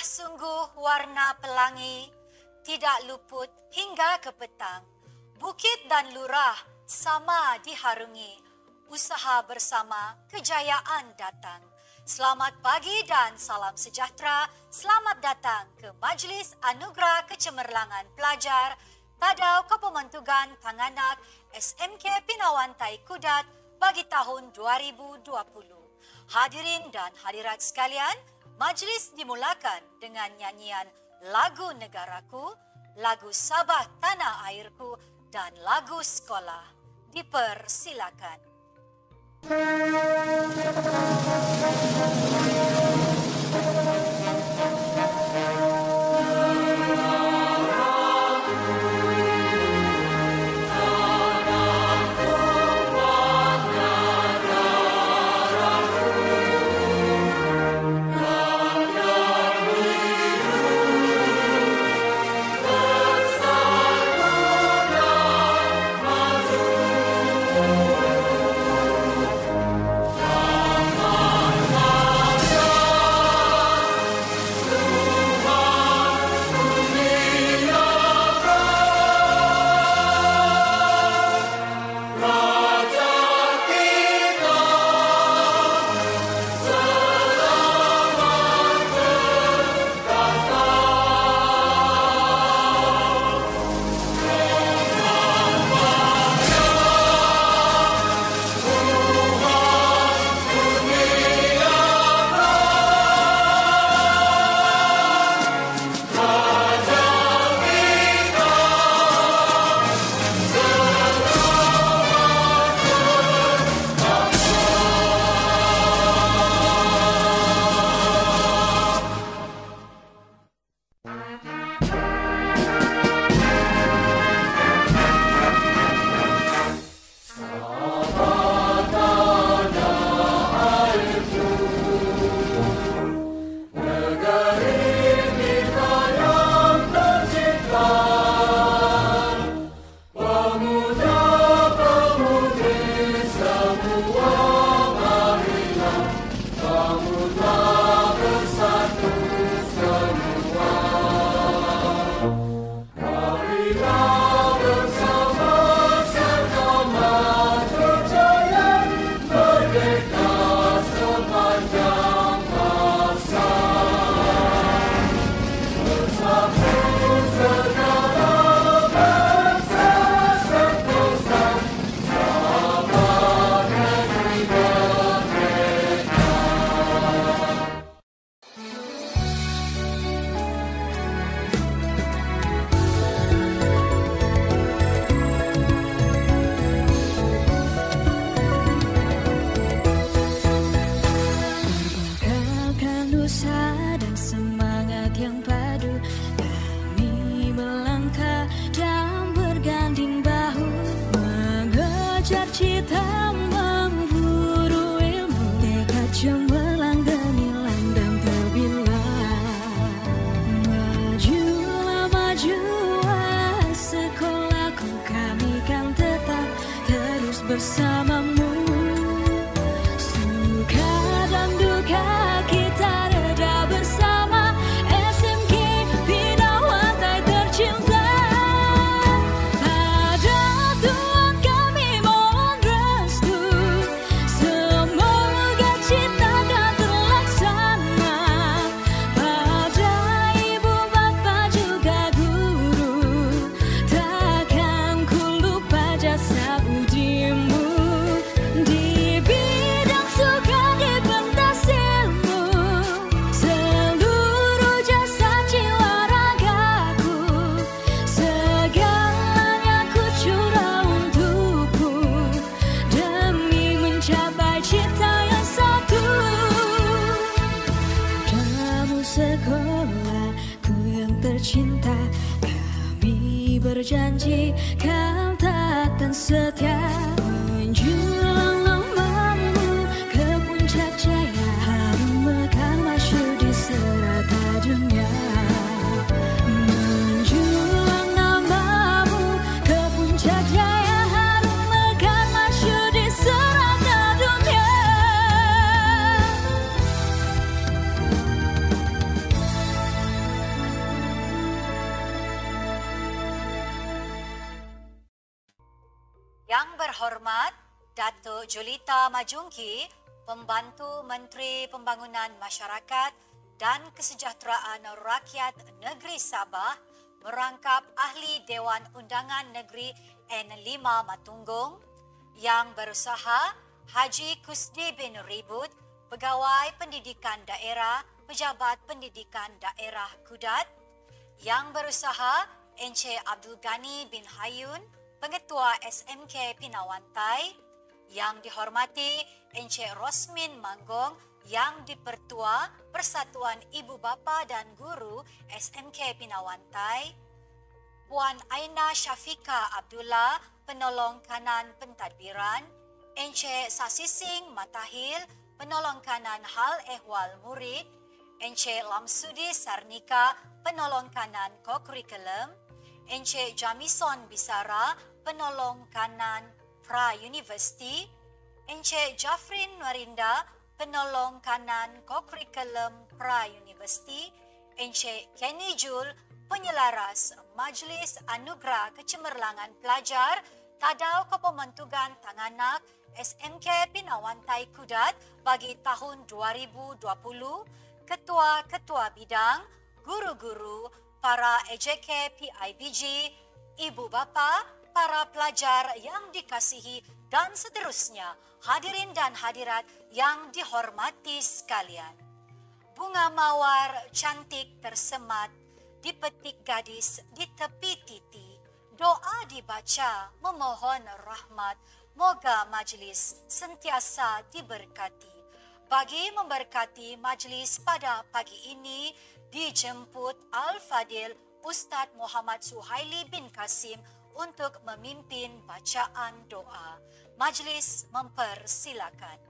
Indah sungguh warna pelangi, tidak luput hingga ke petang. Bukit dan lurah sama diharungi, usaha bersama kejayaan datang. Selamat pagi dan salam sejahtera, selamat datang ke Majlis Anugerah Kecemerlangan Pelajar Tadau Kepementugan Panganak SMK Pinawantai Kudat bagi tahun 2020. Hadirin dan hadirat sekalian, majlis dimulakan dengan nyanyian lagu Negaraku, lagu Sabah Tanah Airku, dan lagu Sekolah. Dipersilakan. Bersamamu, suka dan duka kita reda bersama. SMK Pinawantai tercinta, pada Tuhan kami mohon restu, semoga cita kan terlaksana. Pada ibu bapa juga guru, takkan ku lupa jasa budimu. Sekolahku yang tercinta, kami berjanji kau takkan setia, menjulang namamu ke puncak jaya, harum mekar masyhur di serata dunia. Menjulang namamu ke puncak jaya, harum mekar masyhur di serata dunia. Terhormat Datuk Julita Majungki, Pembantu Menteri Pembangunan Masyarakat dan Kesejahteraan Rakyat Negeri Sabah, merangkap Ahli Dewan Undangan Negeri N5 Matunggung. Yang Berusaha Haji Kusdi bin Ribut, Pegawai Pendidikan Daerah, Pejabat Pendidikan Daerah Kudat. Yang Berusaha Encik Abdul Ghani bin Hayun, Pengetua SMK Pinawantai. Yang dihormati Encik Rosmin Manggong, Yang di-Pertua Persatuan Ibu Bapa dan Guru SMK Pinawantai. Puan Aina Syafika Abdullah, Penolong Kanan Pentadbiran. Encik Sasising Matahil, Penolong Kanan Hal Ehwal Murid. Encik Lamsudi Sarnika, Penolong Kanan Co-Curriculum. Encik Jamison Bisara, Penolong Kanan Pra-University. Encik Jafrin Marinda, Penolong Kanan Co-Curriculum Pra-University. Encik Kenny Jul, Penyelaras Majlis Anugerah Kecemerlangan Pelajar Tadau Kepembentukan Tanganak SMK Pinawantai Kudat bagi tahun 2020, ketua-ketua bidang, guru-guru, para EJK PIBG, ibu bapa, para pelajar yang dikasihi dan seterusnya, hadirin dan hadirat yang dihormati sekalian. Bunga mawar cantik tersemat dipetik gadis di tepi titi. Doa dibaca memohon rahmat, moga majlis sentiasa diberkati. Bagi memberkati majlis pada pagi ini, dijemput Al-Fadil Ustaz Muhammad Suhaili bin Kasim untuk memimpin bacaan doa. Majlis mempersilakan.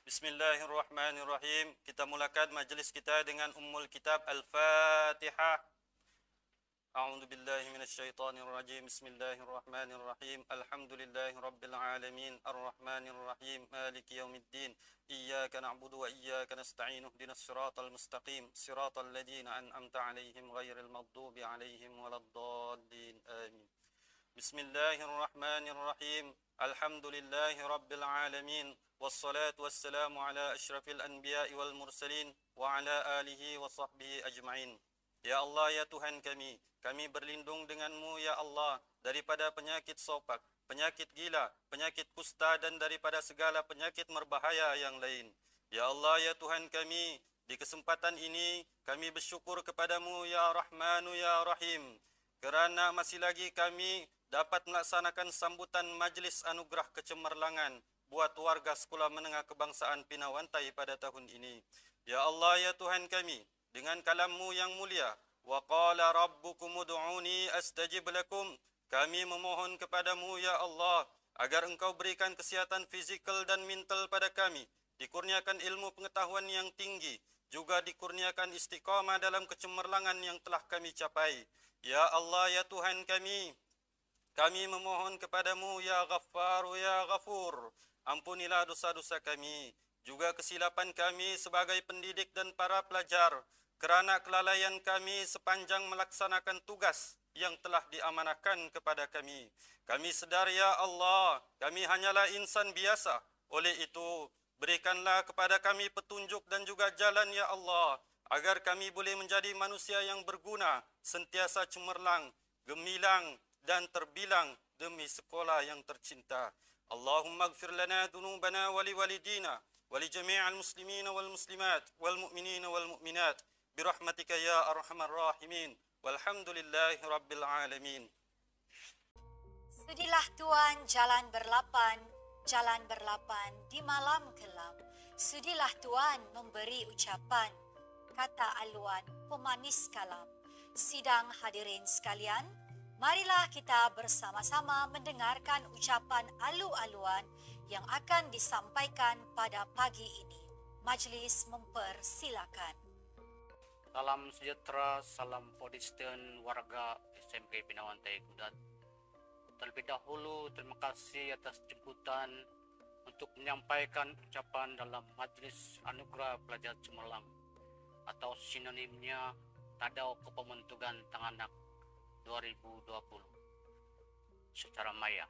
Bismillahirrahmanirrahim. Kita mulakan majlis kita dengan Ummul Kitab Al-Fatihah. أعوذ بالله من الشيطان الرجيم بسم الله الرحمن الرحيم الحمد لله رب العالمين الرحمن الرحيم مالك يوم الدين إياك نعبد وإياك نستعين اهدنا الصراط المستقيم صراط الذين أنعمت عليهم غير المغضوب عليهم ولا الضالين آمين بسم الله الرحمن الرحيم الحمد لله رب العالمين والصلاة والسلام على أشرف الأنبياء والمرسلين وعلى آله وصحبه أجمعين. Ya Allah, ya Tuhan kami berlindung denganmu ya Allah daripada penyakit sopak, penyakit gila, penyakit kusta dan daripada segala penyakit berbahaya yang lain. Ya Allah, ya Tuhan kami, di kesempatan ini kami bersyukur kepadamu ya Rahmanu ya Rahim, kerana masih lagi kami dapat melaksanakan sambutan majlis anugerah kecemerlangan buat warga Sekolah Menengah Kebangsaan Pinawantai pada tahun ini. Ya Allah, ya Tuhan kami, dengan kalammu yang mulia, wa qala rabbukum ud'uni astajib lakum, kami memohon kepadamu ya Allah agar engkau berikan kesihatan fizikal dan mental pada kami, dikurniakan ilmu pengetahuan yang tinggi, juga dikurniakan istiqamah dalam kecemerlangan yang telah kami capai. Ya Allah, ya Tuhan kami memohon kepadamu ya Ghaffar ya Ghafur, ampunilah dosa-dosa kami, juga kesilapan kami sebagai pendidik dan para pelajar, kerana kelalaian kami sepanjang melaksanakan tugas yang telah diamanahkan kepada kami. Kami sedar ya Allah, kami hanyalah insan biasa. Oleh itu, berikanlah kepada kami petunjuk dan juga jalan ya Allah, agar kami boleh menjadi manusia yang berguna, sentiasa cemerlang, gemilang dan terbilang demi sekolah yang tercinta. Allahumma ighfir lana dhunubana wa liwalidina wa li jami'il muslimina wal muslimat wal mu'minina wal mu'minat birahmatika ya arhamar rahimin walhamdulillahi rabbil alamin. Sudilah Tuan jalan berlapan di malam kelam. Sudilah Tuan memberi ucapan, kata aluan pemanis kalam. Sidang hadirin sekalian, marilah kita bersama-sama mendengarkan ucapan alu-aluan yang akan disampaikan pada pagi ini. Majlis mempersilakan. Salam sejahtera, salam Protestan warga SMK Pinawantai Kudat. Terlebih dahulu, terima kasih atas jemputan untuk menyampaikan ucapan dalam Majlis Anugerah Pelajar Cemerlang atau sinonimnya Tadau Kepembentukan Tanganak 2020 secara maya.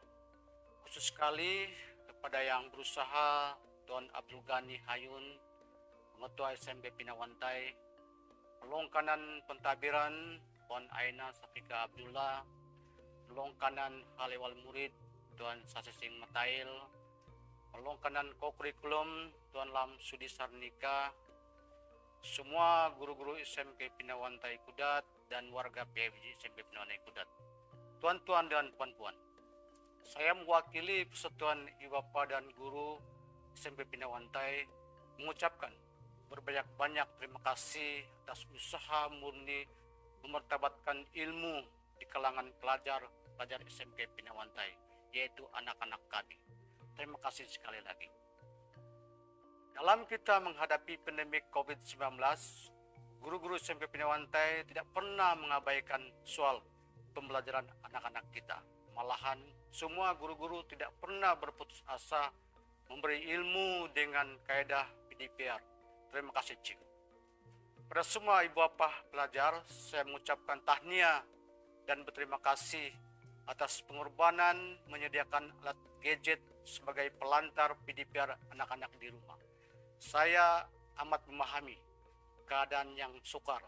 khusus sekali kepada yang berusaha, Tuan Abdul Ghani Hayun, Pengetua SMK Pinawantai, Penolong Kanan Pentadbiran, Puan Aina Safika Abdullah, Penolong Kanan Halewal Murid, Tuan Sasesing Matail, Penolong Kanan Co-Kurikulum, Tuan Lam Sudi Sarnika, semua guru-guru SMK Pinawantai Kudat, dan warga PIBG SMK Pinawantai Kudat. Tuan-tuan dan puan-puan, saya mewakili Persatuan Ibu Bapa dan Guru SMK Pinawantai mengucapkan berbanyak-banyak terima kasih atas usaha murni memartabatkan ilmu di kalangan pelajar SMK Pinawantai, yaitu anak-anak kami. Terima kasih sekali lagi. Dalam kita menghadapi pandemi COVID-19, guru-guru SMK Pinawantai tidak pernah mengabaikan soal pembelajaran anak-anak kita. Malahan, semua guru-guru tidak pernah berputus asa memberi ilmu dengan kaedah PDPR. Terima kasih, Cik. Pada semua ibu bapa pelajar, saya mengucapkan tahniah dan berterima kasih atas pengorbanan menyediakan alat gadget sebagai pelantar PDPR anak-anak di rumah. Saya amat memahami keadaan yang sukar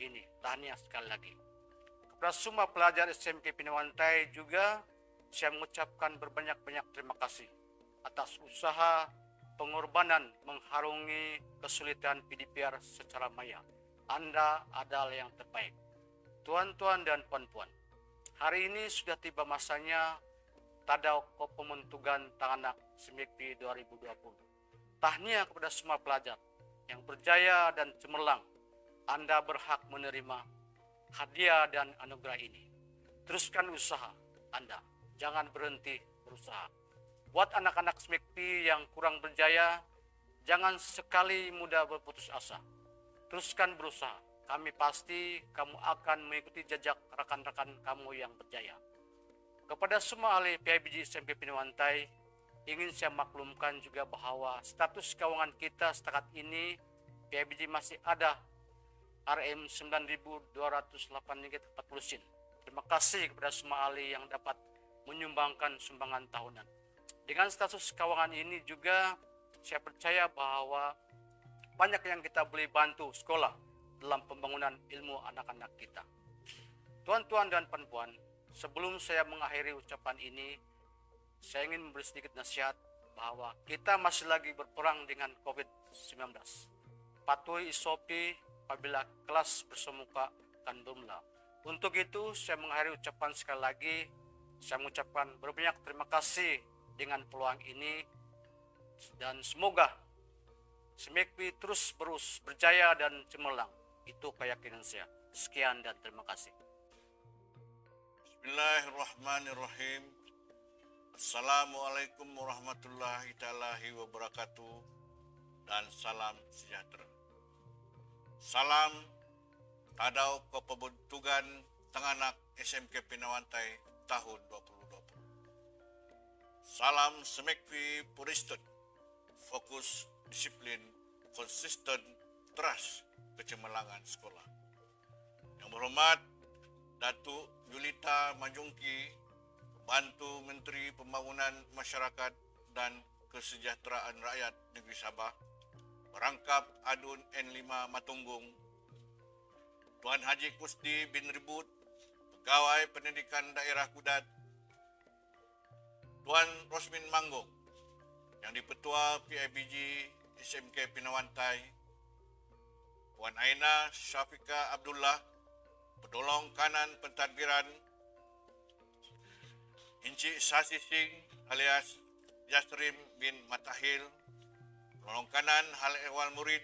ini. Tahniah sekali lagi. Kepada semua pelajar SMK Pinawantai juga, saya mengucapkan berbanyak-banyak terima kasih atas usaha pengorbanan mengharungi kesulitan PDPR secara maya. Anda adalah yang terbaik. Tuan-tuan dan puan-puan, hari ini sudah tiba masanya Tadau Pembentukan Tanganak SMK 2020. Tahniah kepada semua pelajar yang berjaya dan cemerlang. Anda berhak menerima hadiah dan anugerah ini. Teruskan usaha Anda, jangan berhenti berusaha. Buat anak-anak SMK yang kurang berjaya, jangan sekali mudah berputus asa. Teruskan berusaha. Kami pasti kamu akan mengikuti jejak rekan-rekan kamu yang berjaya. Kepada semua ahli PIBG SMK Pinawantai, ingin saya maklumkan juga bahwa status keuangan kita setakat ini, PIBG masih ada RM 9.208,40. Terima kasih kepada semua ahli yang dapat menyumbangkan sumbangan tahunan. Dengan status keuangan ini juga saya percaya bahwa banyak yang kita boleh bantu sekolah dalam pembangunan ilmu anak-anak kita. Tuan-tuan dan puan-puan, sebelum saya mengakhiri ucapan ini, saya ingin memberi sedikit nasihat bahwa kita masih lagi berperang dengan COVID-19. Patuhi SOP apabila kelas bersemuka akan bermula. Untuk itu, saya mengakhiri ucapan sekali lagi. Saya mengucapkan berbanyak terima kasih dengan peluang ini, dan semoga SMK terus berjaya dan cemerlang. Itu keyakinan saya. Sekian dan terima kasih. Bismillahirrahmanirrahim. Assalamualaikum warahmatullahi taala wabarakatuh, dan salam sejahtera. Salam Tadau Pembentukan Tanganak SMK Pinawantai tahun 2020. Salam SMK Puristen, fokus, disiplin, konsisten, trust, kecemerlangan sekolah. Yang berhormat Datuk Yulita Majungki, Pembantu Menteri Pembangunan Masyarakat dan Kesejahteraan Rakyat Negeri Sabah, Merangkap Adun N5 Matunggung, Tuan Haji Kusdi bin Ribut, Pegawai Pendidikan Daerah Kudat, Tuan Rosmin Manggong, Yang di-Petua PIBG SMK Pinawantai, Puan Aina Safika Abdullah, Penolong Kanan Pentadbiran, Encik Sasesing alias Yasrim bin Matahil, Penolong Kanan Halewal Murid,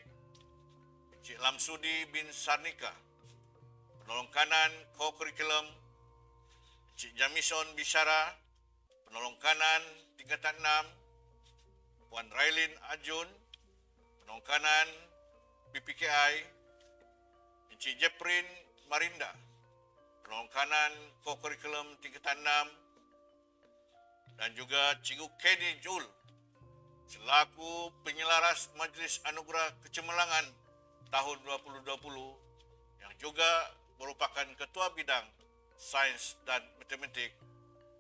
Encik Lamsudi bin Sarnika, Penolong Kanan Co-Kurikulum, Encik Jamison Bisyara, Penolong Kanan Tingkatan 6, Puan Railin Ajun, Penolong Kanan PPKI, Encik Jeprin Marinda, Penolong Kanan Co-Kurikulum Tingkatan 6, dan juga Cikgu Kenny Jul selaku penyelaras Majlis Anugerah Kecemerlangan tahun 2020 yang juga merupakan Ketua Bidang Sains dan Matematik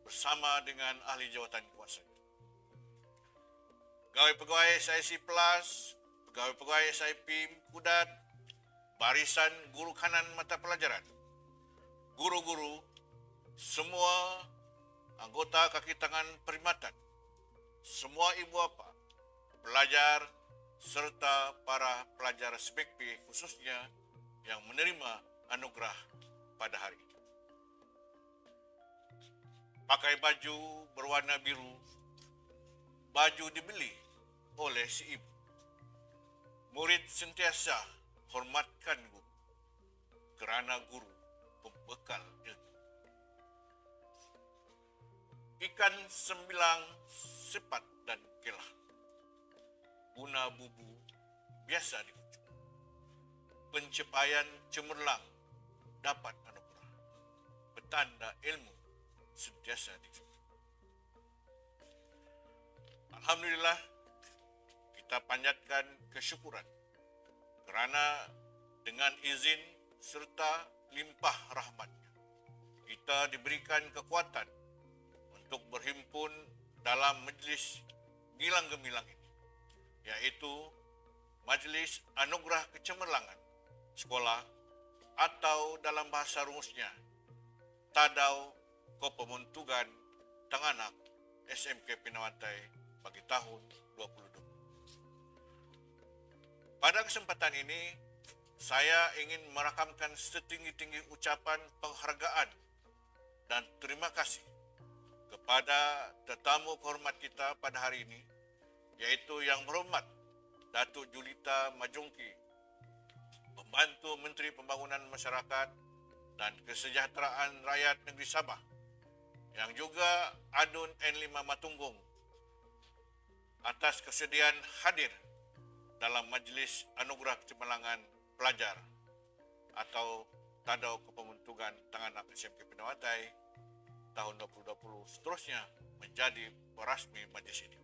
bersama dengan ahli jawatan kuasa. Pegawai-pegawai SIC Plus, pegawai-pegawai SIP Kudat, barisan guru kanan mata pelajaran, guru-guru, semua anggota kaki tangan perkhidmatan, semua ibu bapa, pelajar, serta para pelajar SPEKP khususnya yang menerima anugerah pada hari ini. Pakai baju berwarna biru, baju dibeli oleh si ibu. Murid sentiasa hormatkan guru, kerana guru pembekal ilmu. Ikan sembilang sepat dan kelah, guna bubu biasa dikunjung. Pencapaian cemerlang dapat anugerah, petanda ilmu sentiasa dijunjung. Alhamdulillah, kita panjatkan kesyukuran kerana dengan izin serta limpah rahmatnya, kita diberikan kekuatan untuk berhimpun dalam majlis gilang gemilang ini, yaitu Majlis Anugerah Kecemerlangan Sekolah atau dalam bahasa rumusnya Tadau Kopemuntugan Tanganak SMK Pinawantai bagi tahun 2020. Pada kesempatan ini, saya ingin merakamkan setinggi-tinggi ucapan penghargaan dan terima kasih kepada tetamu kehormat kita pada hari ini, yaitu Yang Berhormat Datuk Julita Majongki, Pembantu Menteri Pembangunan Masyarakat dan Kesejahteraan Rakyat Negeri Sabah, yang juga Adun N5 Matunggung, atas kesediaan hadir dalam Majlis Anugerah Kecemerlangan Pelajar atau Tadau Kepemuntugan Tanganak SMK Pinawantai tahun 2020 seterusnya menjadi perasmi majlis ini.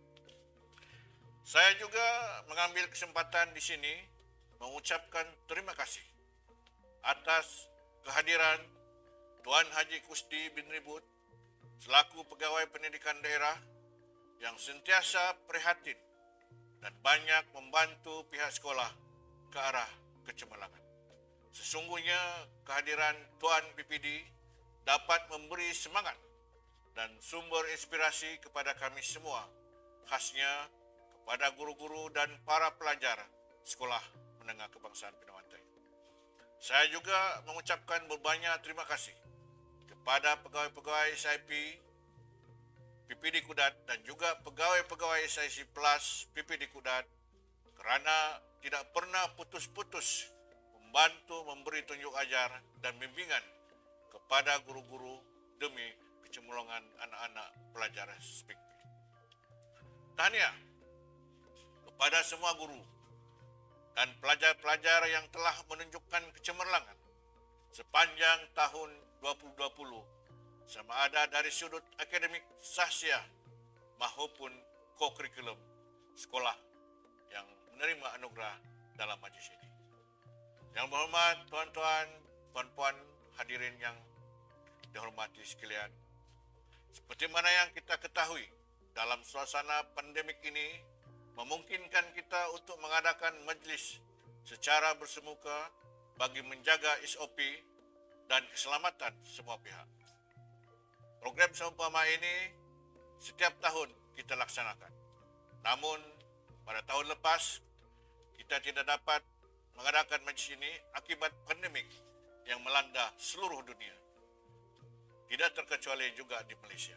Saya juga mengambil kesempatan di sini mengucapkan terima kasih atas kehadiran Tuan Haji Kusdi bin Ribut selaku Pegawai Pendidikan Daerah yang sentiasa prihatin dan banyak membantu pihak sekolah ke arah kecemerlangan. Sesungguhnya kehadiran Tuan PPD dapat memberi semangat dan sumber inspirasi kepada kami semua, khasnya kepada guru-guru dan para pelajar Sekolah Menengah Kebangsaan Pinawantai. Saya juga mengucapkan berbanyak terima kasih kepada pegawai-pegawai SIP PPD Kudat dan juga pegawai-pegawai SIC Plus PPD Kudat kerana tidak pernah putus-putus membantu memberi tunjuk ajar dan bimbingan kepada guru-guru demi kecemerlangan anak-anak pelajar SPEKP. Tahniah kepada semua guru dan pelajar-pelajar yang telah menunjukkan kecemerlangan sepanjang tahun 2020, sama ada dari sudut akademik sahsiah maupun ko-kurikulum sekolah yang menerima anugerah dalam majlis ini. Yang berhormat tuan-tuan, puan-puan hadirin yang dihormati sekalian, seperti mana yang kita ketahui, dalam suasana pandemik ini memungkinkan kita untuk mengadakan majlis secara bersemuka bagi menjaga SOP dan keselamatan semua pihak. Program seumpama ini setiap tahun kita laksanakan. Namun pada tahun lepas kita tidak dapat mengadakan majlis ini akibat pandemik yang melanda seluruh dunia. Tidak terkecuali juga di Malaysia.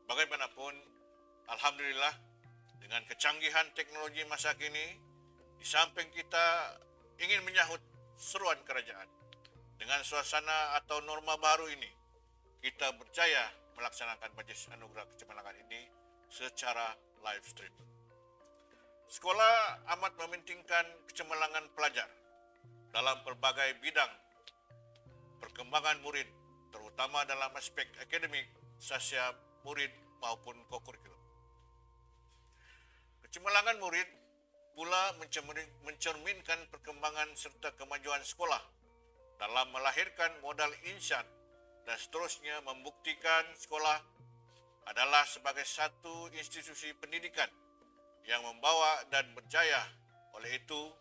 Bagaimanapun, alhamdulillah dengan kecanggihan teknologi masa kini, di samping kita ingin menyahut seruan kerajaan dengan suasana atau norma baru ini, kita berjaya melaksanakan Majlis Anugerah Kecemerlangan ini secara live stream. Sekolah amat mementingkan kecemerlangan pelajar dalam pelbagai bidang perkembangan murid, terutama dalam aspek akademik, sosial murid maupun ko-kurikulum. Kecemerlangan murid pula mencerminkan perkembangan serta kemajuan sekolah dalam melahirkan modal insan dan seterusnya membuktikan sekolah adalah sebagai satu institusi pendidikan yang membawa dan berjaya. Oleh itu,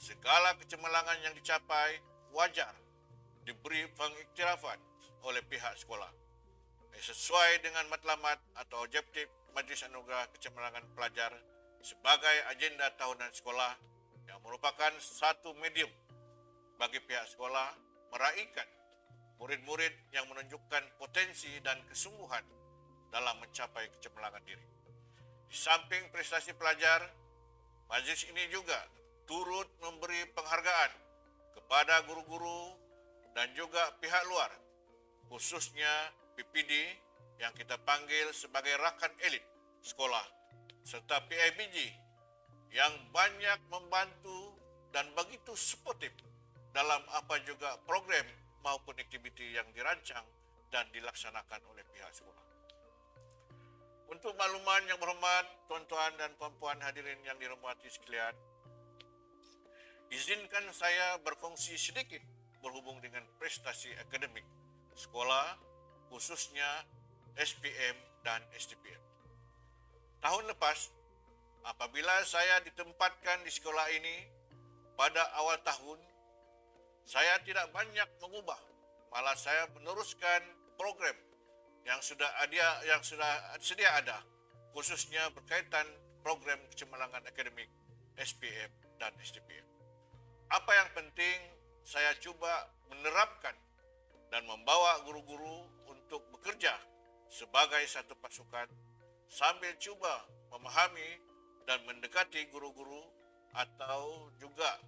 segala kecemerlangan yang dicapai wajar diberi pengiktirafan oleh pihak sekolah sesuai dengan matlamat atau objektif Majlis Anugerah Kecemerlangan Pelajar sebagai agenda tahunan sekolah yang merupakan satu medium bagi pihak sekolah meraihkan murid-murid yang menunjukkan potensi dan kesungguhan dalam mencapai kecemerlangan diri. Di samping prestasi pelajar, majlis ini juga turut memberi penghargaan kepada guru-guru dan juga pihak luar, khususnya PPD yang kita panggil sebagai rakan elit sekolah, serta PIBG yang banyak membantu dan begitu suportif dalam apa juga program maupun aktiviti yang dirancang dan dilaksanakan oleh pihak sekolah. Untuk makluman yang berhormat, tuan-tuan dan puan-puan hadirin yang dirahmati sekalian, izinkan saya berkongsi sedikit berhubung dengan prestasi akademik sekolah, khususnya SPM dan STPM. Tahun lepas, apabila saya ditempatkan di sekolah ini pada awal tahun, saya tidak banyak mengubah, malah saya meneruskan program yang sudah sedia ada, khususnya berkaitan program kecemerlangan akademik SPM dan STPM. Apa yang penting, saya coba menerapkan dan membawa guru-guru untuk bekerja sebagai satu pasukan sambil coba memahami dan mendekati guru-guru atau juga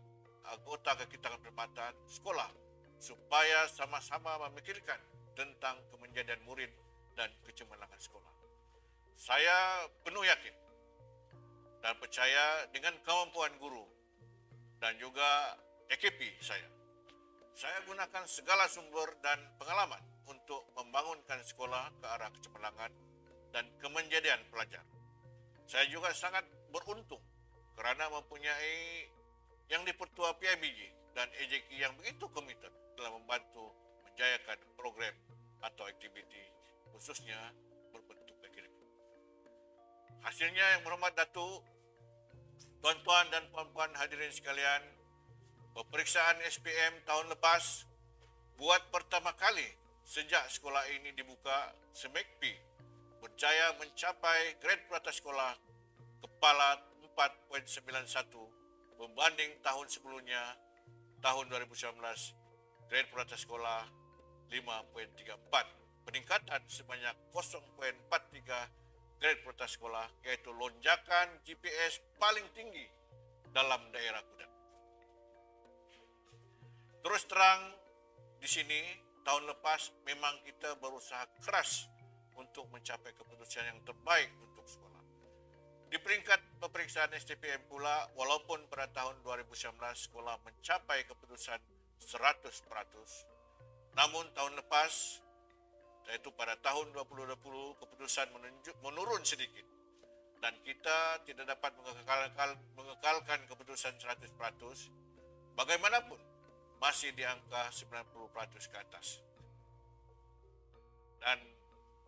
anggota kekitangan perkhidmatan sekolah supaya sama-sama memikirkan tentang kemenjadian murid dan kecemerlangan sekolah. Saya penuh yakin dan percaya dengan kemampuan guru dan juga AKP saya. Saya gunakan segala sumber dan pengalaman untuk membangunkan sekolah ke arah kecemerlangan dan kemenjadian pelajar. Saya juga sangat beruntung kerana mempunyai yang dipertua PIBG dan AJK yang begitu komited dalam membantu menjayakan program atau aktiviti khususnya berbentuk akademik. Hasilnya yang berhormat Datuk, tuan-tuan dan puan-puan hadirin sekalian, peperiksaan SPM tahun lepas buat pertama kali sejak sekolah ini dibuka, SMEKP berjaya mencapai grade purata sekolah kepala 4.91 berbanding tahun sebelumnya, tahun 2019, grade purata sekolah 5.34. Peningkatan sebanyak 0.43 grade purata sekolah, yaitu lonjakan GPS paling tinggi dalam daerah Kudat. Terus terang, di sini tahun lepas memang kita berusaha keras untuk mencapai keputusan yang terbaik untuk sekolah. Di peringkat peperiksaan STPM pula, walaupun pada tahun 2019 sekolah mencapai keputusan 100%, namun tahun lepas, yaitu pada tahun 2020, keputusan menurun sedikit. Dan kita tidak dapat mengekalkan keputusan 100%, bagaimanapun masih di angka 90% ke atas. Dan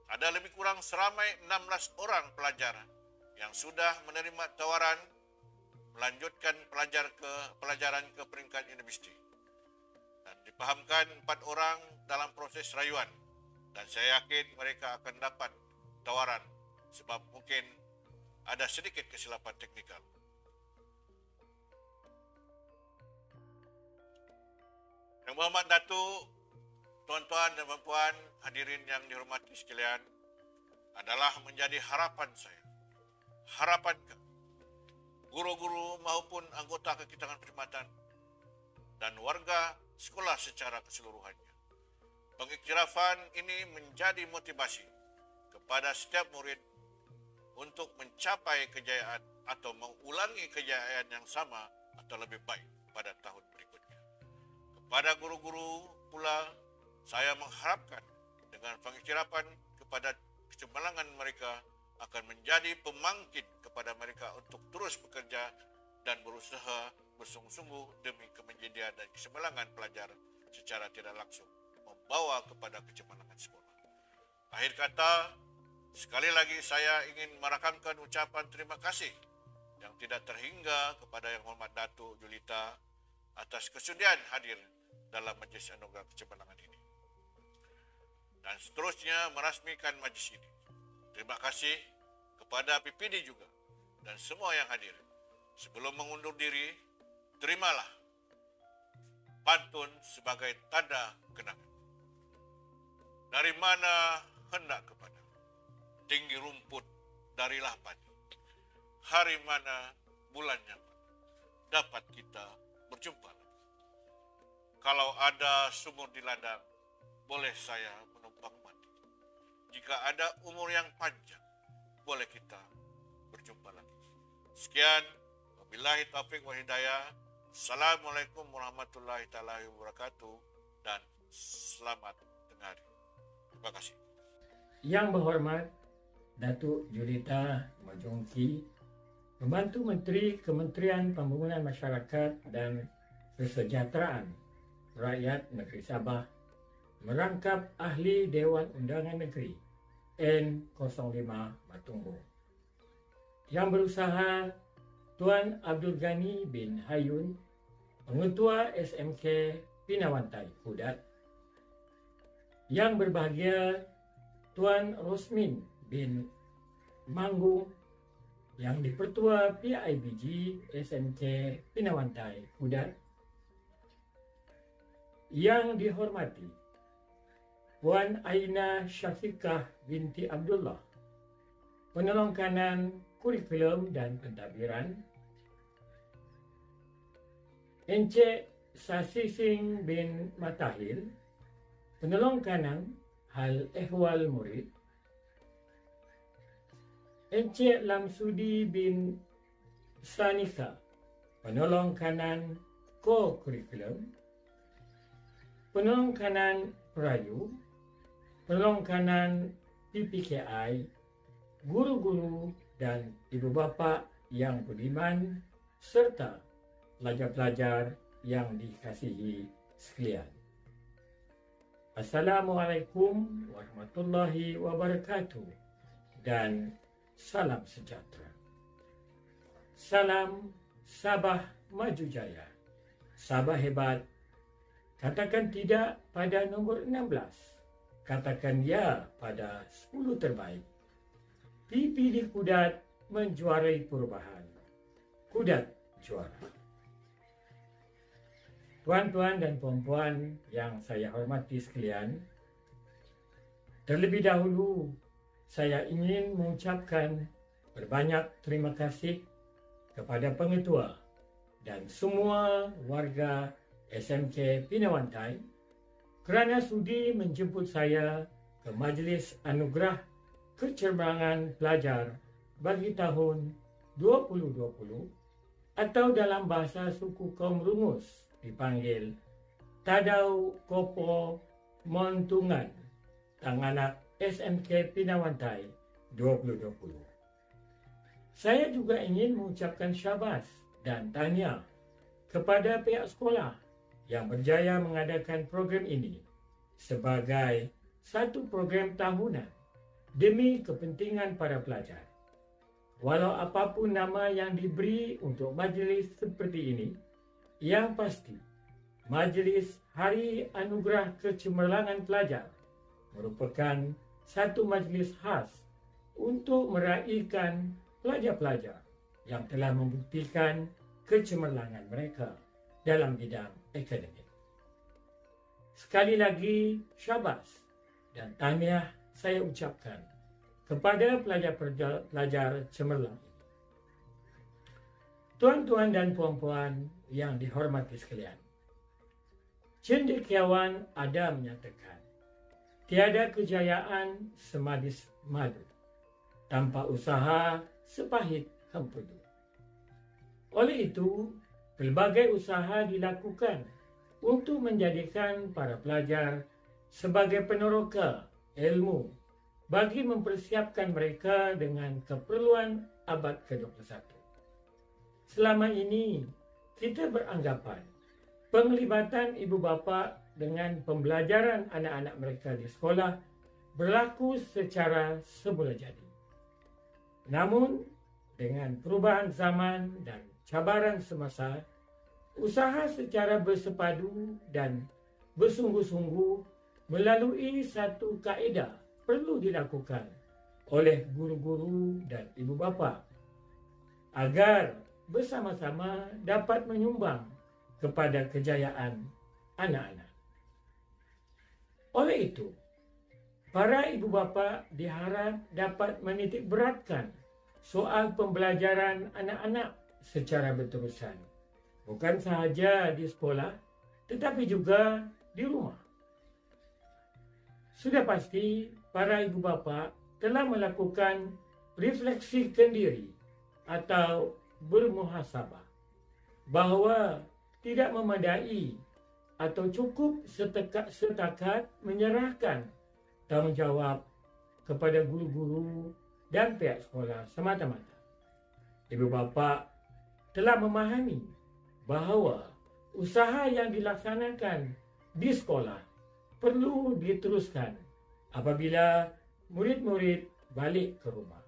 ada lebih kurang seramai 16 orang pelajar yang sudah menerima tawaran melanjutkan pelajaran ke peringkat universiti. Dan dipahamkan 4 orang dalam proses rayuan. Dan saya yakin mereka akan dapat tawaran sebab mungkin ada sedikit kesilapan teknikal. Yang berhormat Datuk, tuan-tuan dan puan hadirin yang dihormati sekalian, adalah menjadi harapan saya. Harapan guru-guru maupun anggota kekitangan perkhidmatan dan warga sekolah secara keseluruhannya. Pengiktirafan ini menjadi motivasi kepada setiap murid untuk mencapai kejayaan atau mengulangi kejayaan yang sama atau lebih baik pada tahun berikutnya. Kepada guru-guru pula, saya mengharapkan dengan pengiktirafan kepada kecemerlangan mereka akan menjadi pemangkin kepada mereka untuk terus bekerja dan berusaha bersungguh-sungguh demi kemenjadian dan kecemerlangan pelajar secara tidak langsung membawa kepada kecemerlangan sekolah. Akhir kata, sekali lagi saya ingin merakamkan ucapan terima kasih yang tidak terhingga kepada Yang Hormat Datuk Julita atas kesudian hadir dalam Majlis Anugerah Kecemerlangan ini. Dan seterusnya merasmikan majlis ini. Terima kasih kepada PPD juga dan semua yang hadir. Sebelum mengundur diri, terimalah pantun sebagai tanda kenangan. Dari mana hendak kepada, tinggi rumput darilah padi. Hari mana bulannya dapat kita berjumpa. Kalau ada sumur di ladang, boleh saya menumpang mandi. Jika ada umur yang panjang, boleh kita berjumpa lagi. Sekian, wabillahi taufiq wa hidayah. Assalamualaikum warahmatullahi wabarakatuh dan selamat tengah hari. Terima kasih. Yang berhormat Datuk Julita Majongki, Pembantu Menteri Kementerian Pembangunan Masyarakat dan Kesejahteraan Rakyat Negeri Sabah, merangkap Ahli Dewan Undangan Negeri N05 Matunggu. Yang berusaha Tuan Abdul Ghani bin Hayun, Pengetua SMK Pinawantai Kudat. Yang berbahagia Tuan Rosmin bin Manggung, yang di-Pertua PIBG SMK Pinawantai Kudat. Yang dihormati Puan Aina Syafiqah binti Abdullah, Penolong Kanan Kurikulum dan Pentadbiran. Encik Sasising bin Matahil, Penolong Kanan Hal Ehwal Murid. Encik Lamsudi bin Sanika, Penolong Kanan Co-Kurikulum. Penolong Kanan Perayu, Penolong Kanan PPKI, guru-guru dan ibu bapa yang budiman, serta pelajar-pelajar yang dikasihi sekalian. Assalamualaikum warahmatullahi wabarakatuh dan salam sejahtera. Salam Sabah Maju Jaya. Sabah hebat. Katakan tidak pada nombor 16. Katakan ya pada 10 terbaik. PPD Kudat menjuarai perubahan. Kudat juara. Tuan-tuan dan puan-puan yang saya hormati sekalian, terlebih dahulu saya ingin mengucapkan berbanyak terima kasih kepada pengetua dan semua warga SMK Pinawantai kerana sudi menjemput saya ke Majlis Anugerah Kecemerlangan Pelajar bagi tahun 2020 atau dalam bahasa suku kaum Rungus dipanggil Tadau Kopo Montungan Tanganak SMK Pinawantai 2020. Saya juga ingin mengucapkan syabas dan tahniah kepada pihak sekolah yang berjaya mengadakan program ini sebagai satu program tahunan demi kepentingan para pelajar. Walau apapun nama yang diberi untuk majlis seperti ini, yang pasti Majlis Hari Anugerah Kecemerlangan Pelajar merupakan satu majlis khas untuk meraihkan pelajar-pelajar yang telah membuktikan kecemerlangan mereka dalam bidang akademik. Sekali lagi, syabas dan tahniah saya ucapkan kepada pelajar-pelajar cemerlang ini. Tuan-tuan dan puan-puan yang dihormati sekalian, cendekiawan ada menyatakan, tiada kejayaan semadis madu, tanpa usaha sepahit hempedu. Oleh itu, pelbagai usaha dilakukan untuk menjadikan para pelajar sebagai peneroka ilmu bagi mempersiapkan mereka dengan keperluan abad ke-21. Selama ini, kita beranggapan penglibatan ibu bapa dengan pembelajaran anak-anak mereka di sekolah berlaku secara semula jadi. Namun, dengan perubahan zaman dan cabaran semasa, usaha secara bersepadu dan bersungguh-sungguh melalui satu kaedah perlu dilakukan oleh guru-guru dan ibu bapa agar bersama-sama dapat menyumbang kepada kejayaan anak-anak. Oleh itu, para ibu bapa diharap dapat menitik beratkan soal pembelajaran anak-anak secara berterusan, bukan sahaja di sekolah, tetapi juga di rumah. Sudah pasti, para ibu bapa telah melakukan refleksi diri atau bermuhasabah bahawa tidak memadai atau cukup setakat menyerahkan tanggungjawab kepada guru-guru dan pihak sekolah semata-mata. Ibu bapa telah memahami bahawa usaha yang dilaksanakan di sekolah perlu diteruskan apabila murid-murid balik ke rumah.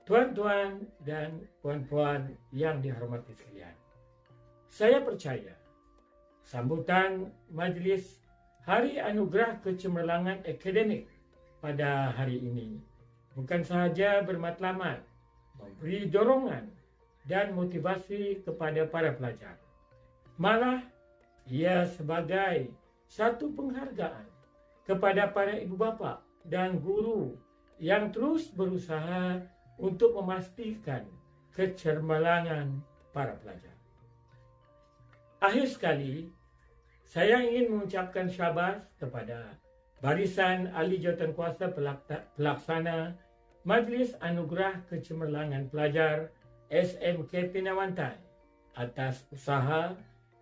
Tuan-tuan dan puan-puan yang dihormati sekalian, saya percaya sambutan majlis Hari Anugerah Kecemerlangan Akademik pada hari ini bukan sahaja bermatlamat memberi dorongan dan motivasi kepada para pelajar, malah ia sebagai satu penghargaan kepada para ibu bapa dan guru yang terus berusaha untuk memastikan kecemerlangan para pelajar. Akhir sekali, saya ingin mengucapkan syabas kepada barisan ahli jawatankuasa pelaksana Majlis Anugerah Kecemerlangan Pelajar SMK Pinawantai atas usaha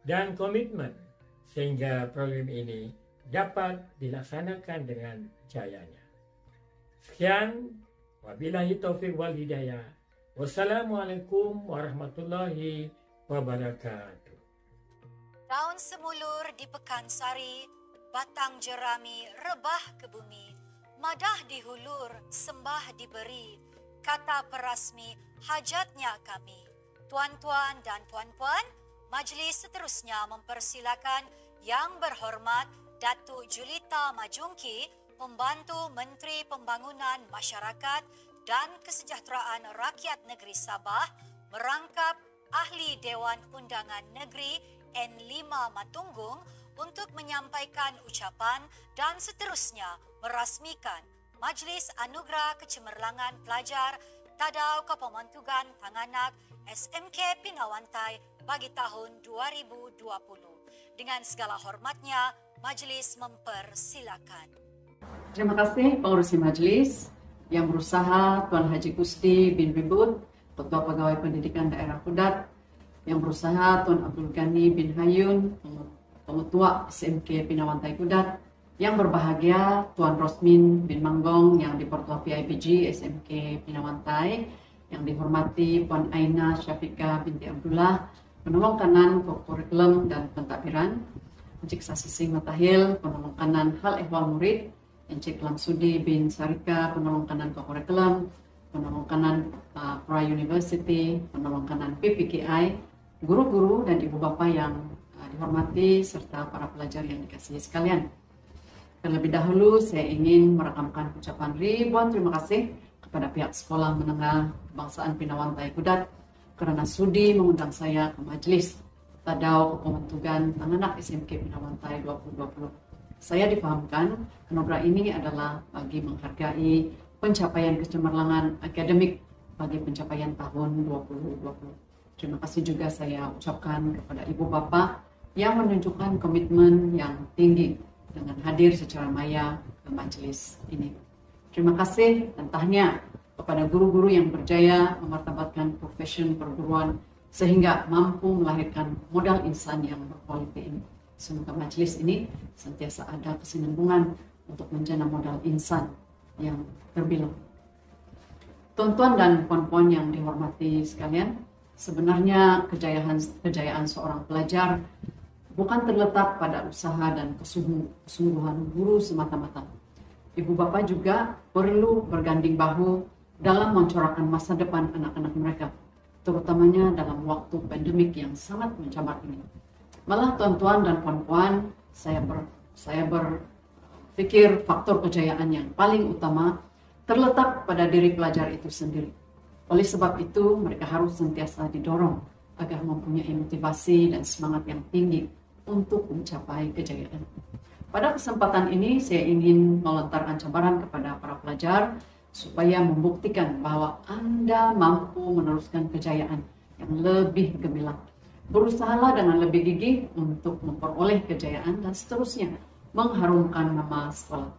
dan komitmen sehingga program ini dapat dilaksanakan dengan jayanya. Sekian, wabillahi taufiq wal hidayah. Wassalamualaikum warahmatullahi wabarakatuh. Daun semulur di Pekansari, batang jerami rebah ke bumi, madah dihulur, sembah diberi, kata perasmi hajatnya kami. Tuan-tuan dan puan-puan, majlis seterusnya mempersilakan Yang Berhormat Datuk Julita Majungki, Pembantu Menteri Pembangunan Masyarakat dan Kesejahteraan Rakyat Negeri Sabah, merangkap Ahli Dewan Undangan Negeri N5 Matunggung untuk menyampaikan ucapan dan seterusnya merasmikan Majlis Anugerah Kecemerlangan Pelajar Tadau Kepemantugan Panganak SMK Pinawantai bagi tahun 2020. Dengan segala hormatnya, majlis mempersilakan. Terima kasih pengurusi majlis yang berusaha Tuan Haji Kusti bin Ribut, Ketua Pegawai Pendidikan Daerah Kudat, yang berusaha Tuan Abdul Ghani bin Hayun, Pengetua SMK Pinawantai Kudat, yang berbahagia Tuan Rosmin bin Manggong yang di Pertua PIPG SMK Pinawantai, yang dihormati Puan Aina Syafika binti Abdullah, penolong kanan kurikulum dan pentadbiran, Encik Sasising Matahil, penolong kanan hal ehwal murid, Encik Lamsudi bin Sarika, penolong kanan kurikulum, penolong kanan Pra University, penolong kanan PPKI, guru-guru dan ibu bapa yang dihormati serta para pelajar yang dikasihi sekalian. Terlebih dahulu saya ingin merakamkan ucapan ribuan terima kasih kepada pihak Sekolah Menengah Kebangsaan Pinawantai Kudat kerana sudi mengundang saya ke majlis Tadau Kepemantugan Panganak SMK Pinawantai 2020. Saya difahamkan anugerah ini adalah bagi menghargai pencapaian kecemerlangan akademik bagi pencapaian tahun 2020. Terima kasih juga saya ucapkan kepada ibu bapa yang menunjukkan komitmen yang tinggi dengan hadir secara maya ke majlis ini. Terima kasih dan tahniah kepada guru-guru yang berjaya memartabatkan profesi perguruan sehingga mampu melahirkan modal insan yang berkualiti ini. Semoga majlis ini sentiasa ada kesinambungan untuk menjana modal insan yang terbilang. Tuan-tuan dan puan-puan yang dihormati sekalian, sebenarnya kejayaan seorang pelajar bukan terletak pada usaha dan kesungguhan guru semata-mata, Ibu bapa juga perlu berganding bahu dalam mencorakkan masa depan anak-anak mereka, terutamanya dalam waktu pandemik yang sangat mencabar ini. Malah tuan-tuan dan puan-puan, saya berpikir faktor kejayaan yang paling utama terletak pada diri pelajar itu sendiri. Oleh sebab itu, mereka harus sentiasa didorong agar mempunyai motivasi dan semangat yang tinggi untuk mencapai kejayaan. Pada kesempatan ini, saya ingin melontarkan cabaran kepada para pelajar supaya membuktikan bahwa Anda mampu meneruskan kejayaan yang lebih gemilang. Berusahalah dengan lebih gigih untuk memperoleh kejayaan dan seterusnya mengharumkan nama sekolah.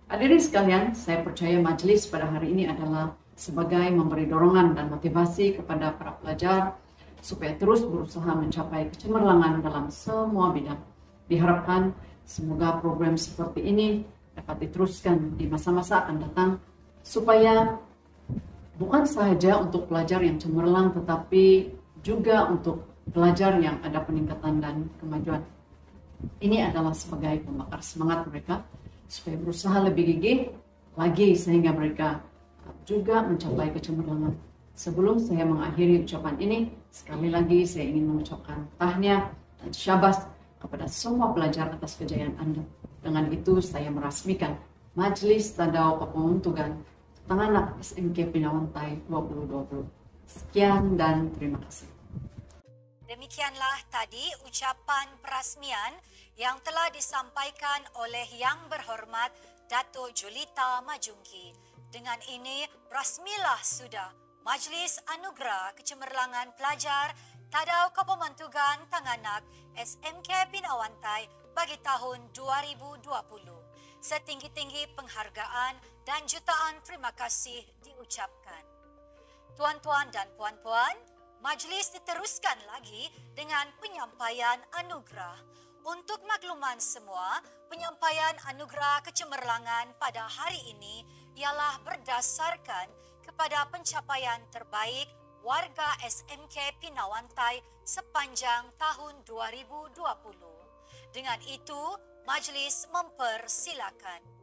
Hadirin sekalian, saya percaya majelis pada hari ini adalah sebagai memberi dorongan dan motivasi kepada para pelajar supaya terus berusaha mencapai kecemerlangan dalam semua bidang. Diharapkan semoga program seperti ini dapat diteruskan di masa-masa akan datang supaya bukan saja untuk pelajar yang cemerlang tetapi juga untuk pelajar yang ada peningkatan dan kemajuan. Ini adalah sebagai pembakar semangat mereka supaya berusaha lebih gigih lagi sehingga mereka juga mencapai kecemerlangan. Sebelum saya mengakhiri ucapan ini, sekali lagi saya ingin mengucapkan tahniah dan syabas kepada semua pelajar atas kejayaan Anda. Dengan itu saya merasmikan Majelis Tadau Kepembentukan Tanganak SMK Pinawantai 2020. Sekian dan terima kasih. Demikianlah tadi ucapan perasmian yang telah disampaikan oleh Yang Berhormat Dato' Julita Majungki. Dengan ini, rasmilah sudah Majlis Anugerah Kecemerlangan Pelajar Tadau Kepembentukan Tanganak SMK Pinawantai bagi tahun 2020. Setinggi-tinggi penghargaan dan jutaan terima kasih diucapkan. Tuan-tuan dan puan-puan, majlis diteruskan lagi dengan penyampaian anugerah. Untuk makluman semua, penyampaian anugerah kecemerlangan pada hari ini ialah berdasarkan kepada pencapaian terbaik warga SMK Pinawantai sepanjang tahun 2020. Dengan itu, majlis mempersilakan.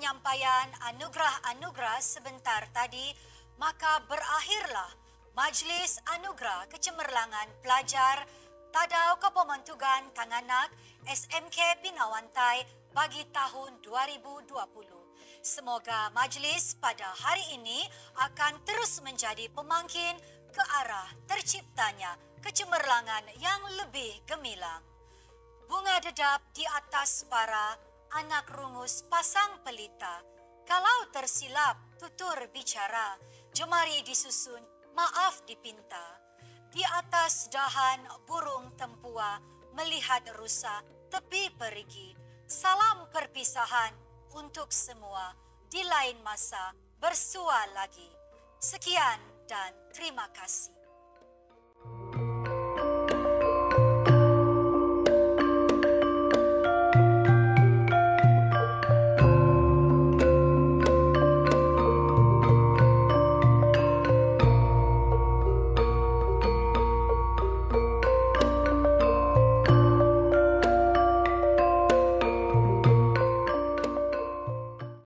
penyampaian anugerah-anugerah sebentar tadi, maka berakhirlah Majlis Anugerah Kecemerlangan Pelajar Tadau Kepemantugan Tanganak SMK Pinawantai bagi tahun 2020. Semoga majlis pada hari ini akan terus menjadi pemangkin ke arah terciptanya kecemerlangan yang lebih gemilang. Bunga dedap di atas para anak rungus pasang pelita. Kalau tersilap tutur bicara, jemari disusun, maaf dipinta. Di atas dahan burung tempua, melihat rusa tepi perigi. Salam perpisahan untuk semua, di lain masa bersua lagi. Sekian dan terima kasih.